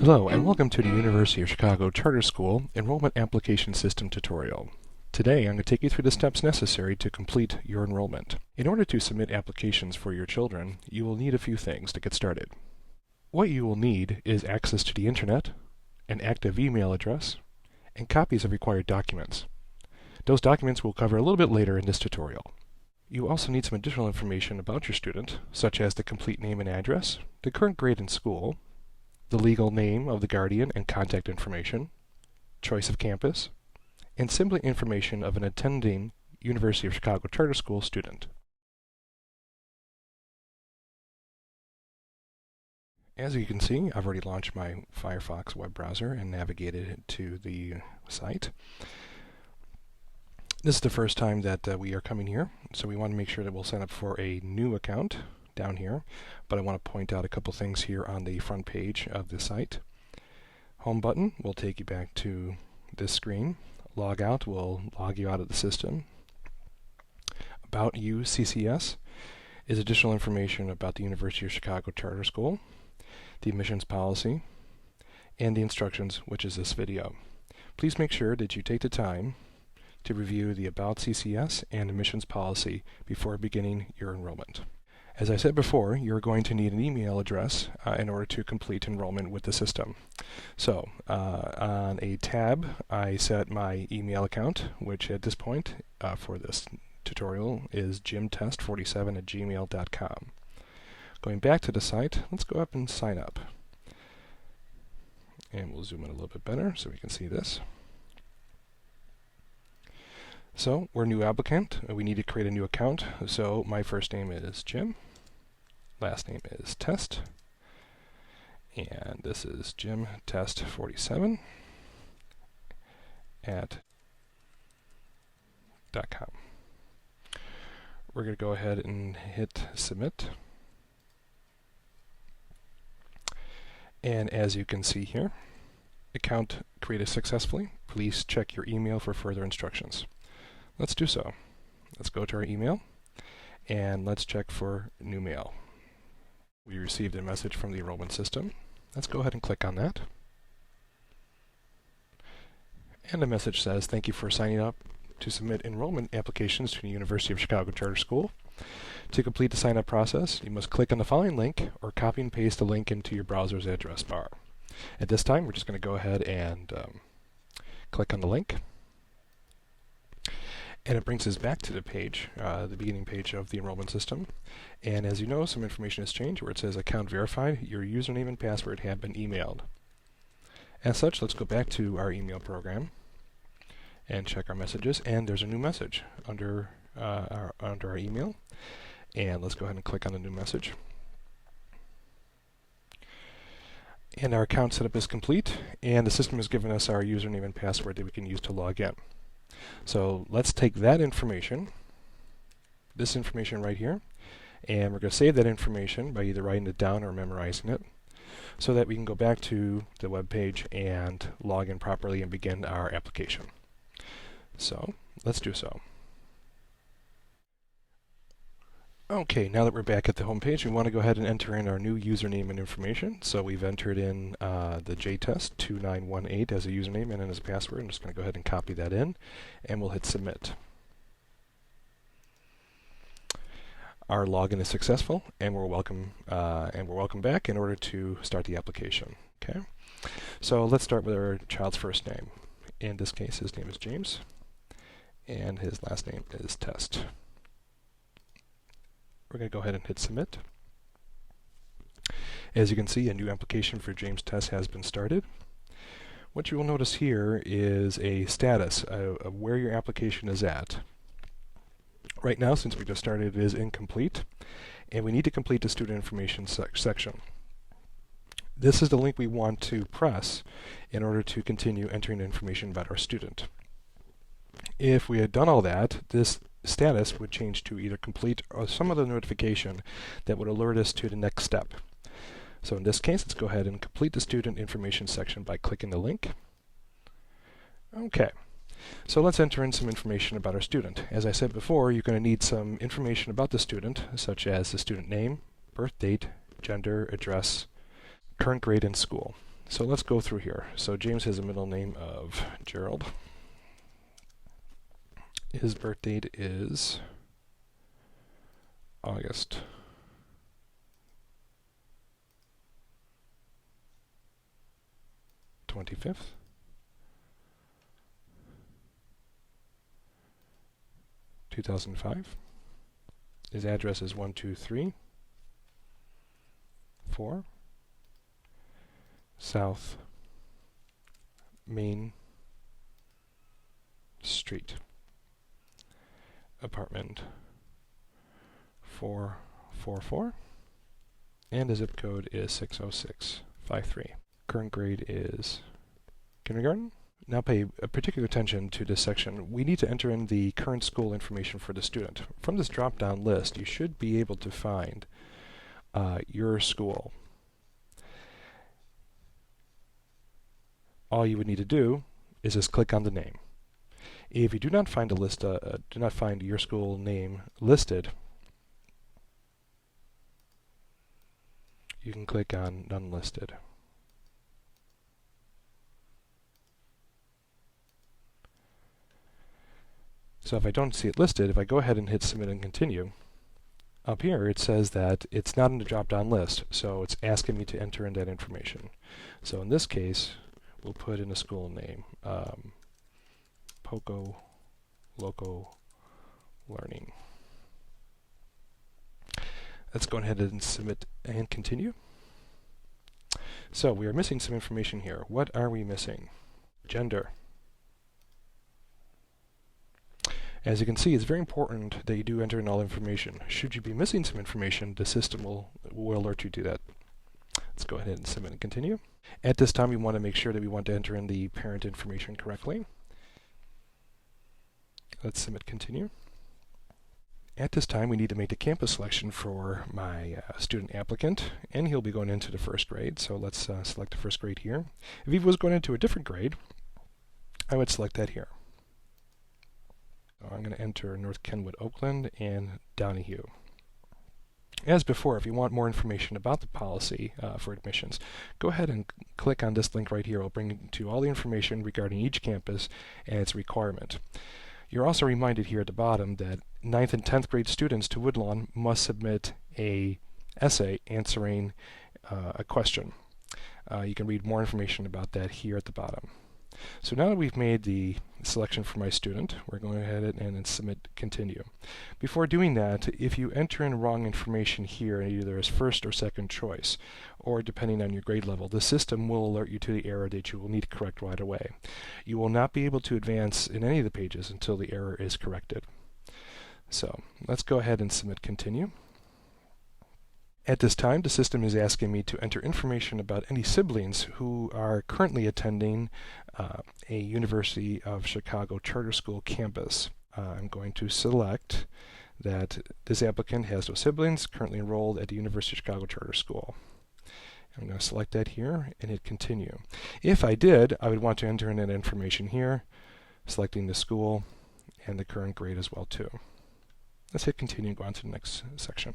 Hello and welcome to the University of Chicago Charter School Enrollment Application System tutorial. Today I'm going to take you through the steps necessary to complete your enrollment. In order to submit applications for your children, you will need a few things to get started. What you will need is access to the internet, an active email address, and copies of required documents. Those documents we'll cover a little bit later in this tutorial. You also need some additional information about your student, such as the complete name and address, the current grade in school, the legal name of the guardian and contact information, choice of campus, and simply information of an attending University of Chicago Charter School student. As you can see, I've already launched my Firefox web browser and navigated to the site. This is the first time that we are coming here, so we want to make sure that we'll sign up for a new account down here, but I want to point out a couple things here on the front page of the site. Home button will take you back to this screen. Log out will log you out of the system. About UCCS is additional information about the University of Chicago Charter School, the admissions policy, and the instructions, which is this video. Please make sure that you take the time to review the About CCS and admissions policy before beginning your enrollment. As I said before, you're going to need an email address in order to complete enrollment with the system. So, on a tab, I set my email account, which at this point, for this tutorial, is jimtest47@gmail.com. Going back to the site, let's go up and sign up. And we'll zoom in a little bit better so we can see this. So, we're a new applicant. We need to create a new account. So, my first name is Jim. Last name is Test. And this is jimtest47 @.com. We're going to go ahead and hit Submit. And as you can see here, account created successfully. Please check your email for further instructions. Let's do so. Let's go to our email and let's check for new mail. We received a message from the enrollment system. Let's go ahead and click on that. And the message says, "Thank you for signing up to submit enrollment applications to the University of Chicago Charter School. To complete the sign-up process, you must click on the following link or copy and paste the link into your browser's address bar." At this time, we're just going to go ahead and click on the link. And it brings us back to the page, the beginning page of the enrollment system. And as you know, some information has changed where it says account verified. Your username and password have been emailed. As such, let's go back to our email program and check our messages. And there's a new message under our email. And let's go ahead and click on the new message. And our account setup is complete. And the system has given us our username and password that we can use to log in. So let's take that information, this information right here, and we're going to save that information by either writing it down or memorizing it so that we can go back to the web page and log in properly and begin our application. So let's do so. Okay, now that we're back at the home page, we want to go ahead and enter in our new username and information. So we've entered in the jtest2918 as a username and then as a password. I'm just going to go ahead and copy that in, and we'll hit Submit. Our login is successful, and we're welcome back in order to start the application. Okay, so let's start with our child's first name. In this case, his name is James, and his last name is Test. We're going to go ahead and hit Submit. As you can see, a new application for James Test has been started. What you will notice here is a status of where your application is at. Right now, since we just started, it is incomplete, and we need to complete the student information section. This is the link we want to press in order to continue entering information about our student. If we had done all that, this status would change to either complete or some other notification that would alert us to the next step. So in this case, let's go ahead and complete the student information section by clicking the link. Okay, so let's enter in some information about our student. As I said before, you're going to need some information about the student, such as the student name, birth date, gender, address, current grade in school. So let's go through here. So James has a middle name of Gerald. His birth date is August 25th. (2005). His address is 123 4 South Main Street, apartment 444, and the zip code is 60653. Current grade is kindergarten. Now pay particular attention to this section. We need to enter in the current school information for the student. From this drop-down list, you should be able to find your school. All you would need to do is just click on the name. If you do not find your school name listed, you can click on None Listed. So if I don't see it listed, if I go ahead and hit Submit and Continue, up here it says that it's not in the drop-down list, so it's asking me to enter in that information. So in this case, we'll put in a school name, Poco Loco Learning. Let's go ahead and submit and continue. So we are missing some information here. What are we missing? Gender. As you can see, it's very important that you do enter in all information. Should you be missing some information, the system will alert you to that. Let's go ahead and submit and continue. At this time, we want to make sure that we want to enter in the parent information correctly. Let's submit continue. At this time, we need to make the campus selection for my student applicant, and he'll be going into the first grade. So let's select the first grade here. If he was going into a different grade, I would select that here. So I'm going to enter North Kenwood, Oakland, and Donahue. As before, if you want more information about the policy for admissions, go ahead and click on this link right here. It'll bring you to all the information regarding each campus and its requirement. You're also reminded here at the bottom that 9th and 10th grade students to Woodlawn must submit an essay answering a question. You can read more information about that here at the bottom. So now that we've made the selection for my student, we're going ahead and then submit continue. Before doing that, if you enter in wrong information here, either as first or second choice, or depending on your grade level, the system will alert you to the error that you will need to correct right away. You will not be able to advance in any of the pages until the error is corrected. So let's go ahead and submit continue. At this time, the system is asking me to enter information about any siblings who are currently attending a University of Chicago charter school campus. I'm going to select that this applicant has no siblings currently enrolled at the University of Chicago charter school. I'm going to select that here and hit continue. If I did, I would want to enter in that information here, selecting the school and the current grade as well too. Let's hit continue and go on to the next section.